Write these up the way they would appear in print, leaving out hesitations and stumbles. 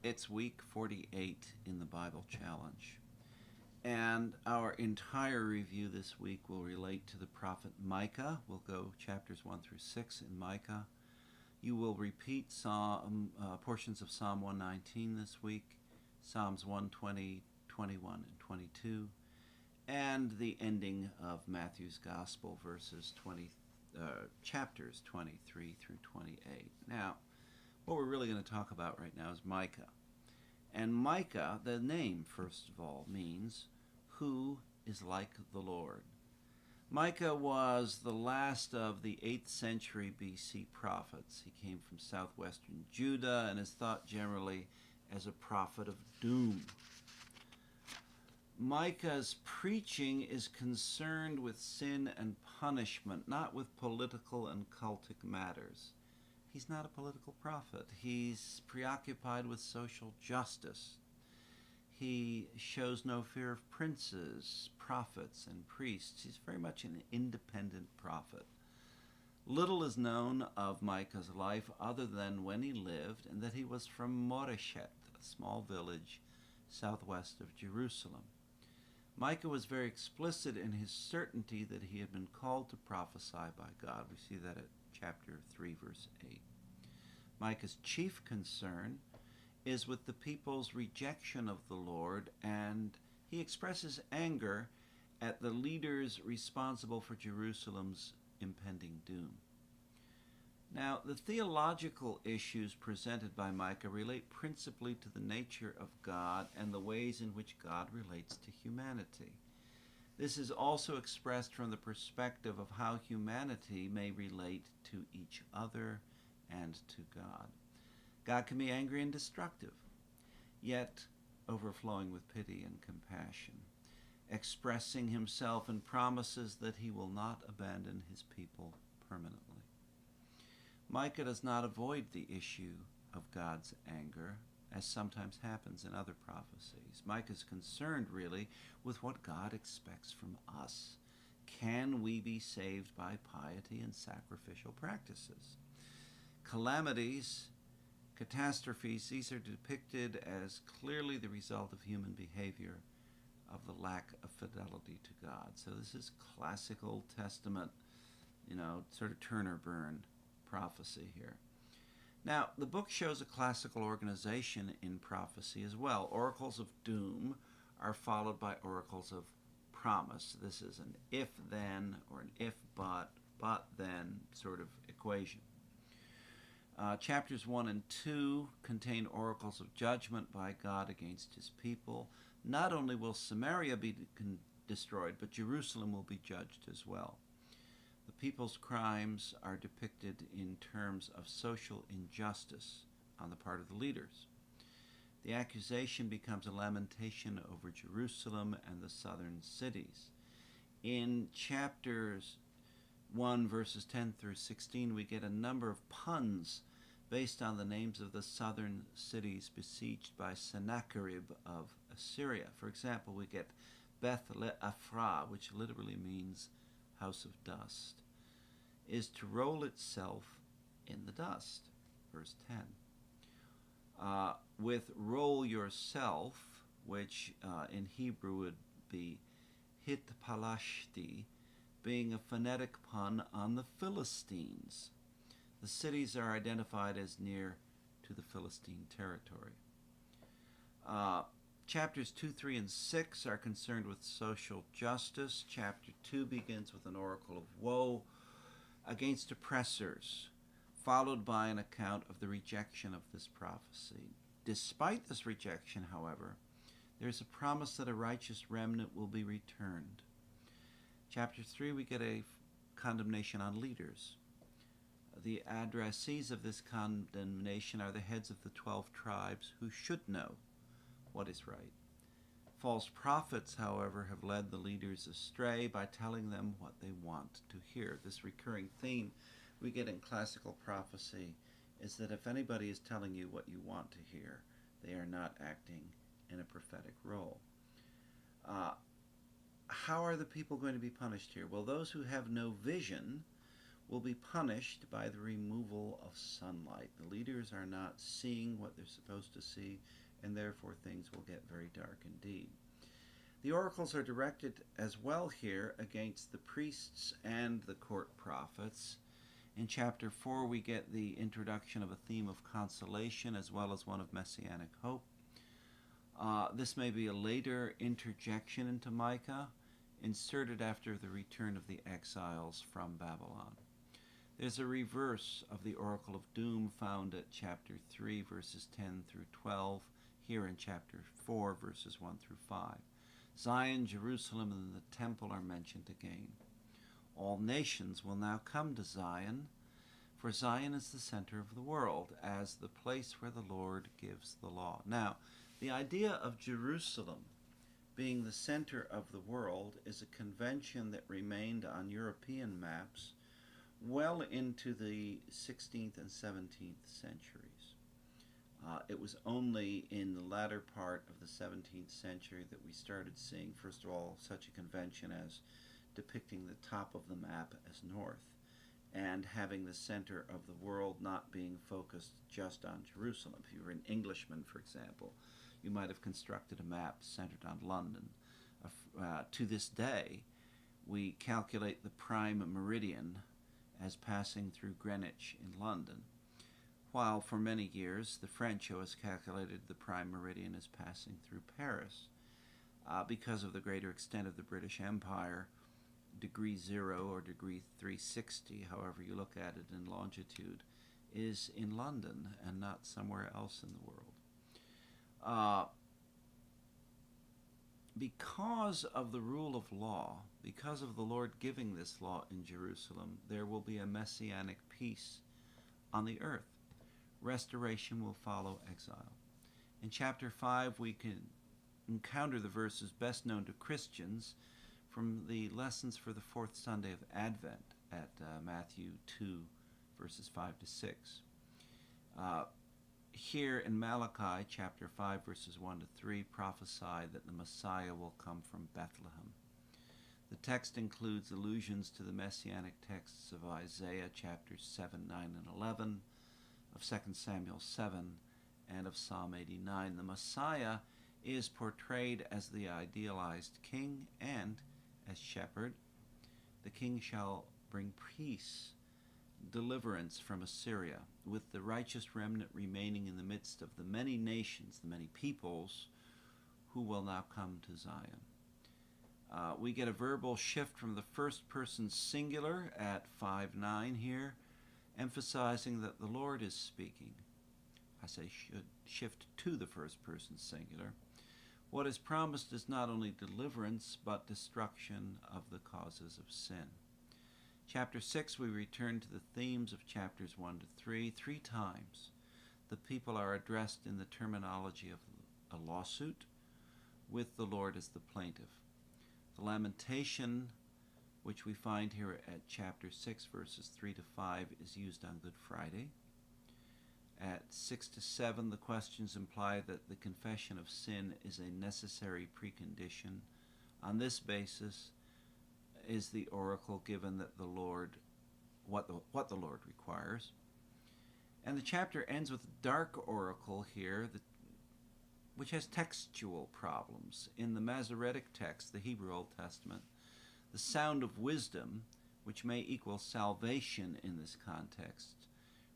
It's week 48 in the Bible Challenge. And our entire review this week will relate to the prophet Micah. We'll go chapters 1 through 6 in Micah. You will repeat portions of Psalm 119 this week, Psalms 120, 21, and 22, and the ending of Matthew's Gospel, chapters 23 through 28. Now, what we're really going to talk about right now is Micah. And Micah, the name, first of all, means who is like the Lord. Micah was the last of the 8th century BC prophets. He came from southwestern Judah and is thought generally as a prophet of doom. Micah's preaching is concerned with sin and punishment, not with political and cultic matters. He's not a political prophet. He's preoccupied with social justice. He shows no fear of princes, prophets, and priests. He's very much an independent prophet. Little is known of Micah's life other than when he lived and that he was from Moreshet, a small village southwest of Jerusalem. Micah was very explicit in his certainty that he had been called to prophesy by God. We see that at chapter 3, verse 8. Micah's chief concern is with the people's rejection of the Lord, and he expresses anger at the leaders responsible for Jerusalem's impending doom. Now, the theological issues presented by Micah relate principally to the nature of God and the ways in which God relates to humanity. This is also expressed from the perspective of how humanity may relate to each other and to God. God can be angry and destructive, yet overflowing with pity and compassion, expressing himself in promises that he will not abandon his people permanently. Micah does not avoid the issue of God's anger, as sometimes happens in other prophecies. Micah is concerned, really, with what God expects from us. Can we be saved by piety and sacrificial practices? Calamities, catastrophes, these are depicted as clearly the result of human behavior, of the lack of fidelity to God. So this is classic Old Testament, sort of Turner-burn prophecy here. Now, the book shows a classical organization in prophecy as well. Oracles of doom are followed by oracles of promise. This is an if-then or an if-but-then sort of equation. Chapters 1 and 2 contain oracles of judgment by God against his people. Not only will Samaria be destroyed, but Jerusalem will be judged as well. The people's crimes are depicted in terms of social injustice on the part of the leaders. The accusation becomes a lamentation over Jerusalem and the southern cities. In chapters 1, verses 10 through 16, we get a number of puns based on the names of the southern cities besieged by Sennacherib of Assyria. For example, we get Beth Le'afra, which literally means house of dust, is to roll itself in the dust. Verse 10. With roll yourself, which in Hebrew would be hitpalashti, being a phonetic pun on the Philistines. The cities are identified as near to the Philistine territory. Chapters 2, 3, and 6 are concerned with social justice. Chapter 2 begins with an oracle of woe against oppressors, followed by an account of the rejection of this prophecy. Despite this rejection, however, there is a promise that a righteous remnant will be returned. Chapter 3, we get a condemnation on leaders. The addressees of this condemnation are the heads of the 12 tribes who should know what is right. False prophets, however, have led the leaders astray by telling them what they want to hear. This recurring theme we get in classical prophecy is that if anybody is telling you what you want to hear, they are not acting in a prophetic role. How are the people going to be punished here? Well, those who have no vision will be punished by the removal of sunlight. The leaders are not seeing what they're supposed to see, and therefore things will get very dark indeed. The oracles are directed as well here against the priests and the court prophets. In chapter 4, we get the introduction of a theme of consolation as well as one of messianic hope. This may be a later interjection into Micah, inserted after the return of the exiles from Babylon. There's a reverse of the oracle of doom found at chapter 3, verses 10 through 12, here in chapter 4, verses 1 through 5. Zion, Jerusalem, and the temple are mentioned again. All nations will now come to Zion, for Zion is the center of the world, as the place where the Lord gives the law. Now, the idea of Jerusalem being the center of the world is a convention that remained on European maps well into the 16th and 17th centuries. It was only in the latter part of the 17th century that we started seeing, first of all, such a convention as depicting the top of the map as north, and having the center of the world not being focused just on Jerusalem. If you were an Englishman, for example, you might have constructed a map centered on London. To this day, we calculate the prime meridian as passing through Greenwich in London, while for many years the French always calculated the prime meridian as passing through Paris. Because of the greater extent of the British Empire, degree 0 or degree 360, however you look at it in longitude, is in London and not somewhere else in the world. Because of the rule of law, because of the Lord giving this law in Jerusalem, there will be a messianic peace on the earth. Restoration will follow exile. In chapter 5, we can encounter the verses best known to Christians from the lessons for the fourth Sunday of Advent at Matthew 2, verses 5 to 6. Here in Malachi chapter 5, verses 1 to 3, prophesy that the Messiah will come from Bethlehem. The text includes allusions to the messianic texts of Isaiah chapters 7, 9, and 11, of 2 Samuel 7, and of Psalm 89. The Messiah is portrayed as the idealized king and as shepherd. The king shall bring peace, deliverance from Assyria, with the righteous remnant remaining in the midst of the many nations, the many peoples, who will now come to Zion. We get a verbal shift from the first person singular at 5:9 here, emphasizing that the Lord is speaking. I say should shift to the first person singular. What is promised is not only deliverance, but destruction of the causes of sin. Chapter 6, we return to the themes of chapters 1 to 3. 3 times the people are addressed in the terminology of a lawsuit, with the Lord as the plaintiff. The lamentation, which we find here at chapter 6, verses 3 to 5, is used on Good Friday. At 6 to 7, the questions imply that the confession of sin is a necessary precondition. On this basis is the oracle given that the Lord, what the Lord requires. And the chapter ends with a dark oracle here, which has textual problems. In the Masoretic text, the Hebrew Old Testament, the sound of wisdom, which may equal salvation in this context,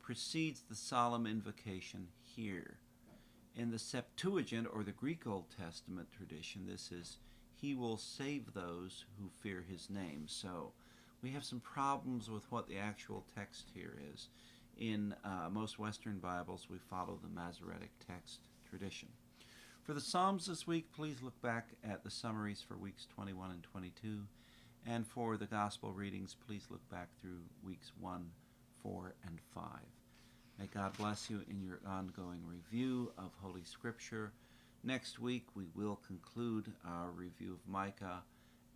precedes the solemn invocation here. In the Septuagint, or the Greek Old Testament tradition, this is, "He will save those who fear his name." So we have some problems with what the actual text here is. In most Western Bibles, we follow the Masoretic text tradition. For the Psalms this week, please look back at the summaries for weeks 21 and 22. And for the Gospel readings, please look back through weeks 1, 4, and 5. May God bless you in your ongoing review of Holy Scripture. Next week, we will conclude our review of Micah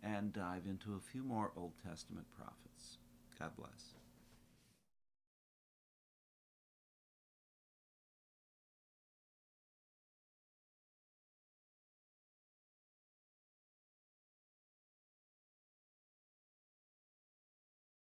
and dive into a few more Old Testament prophets. God bless.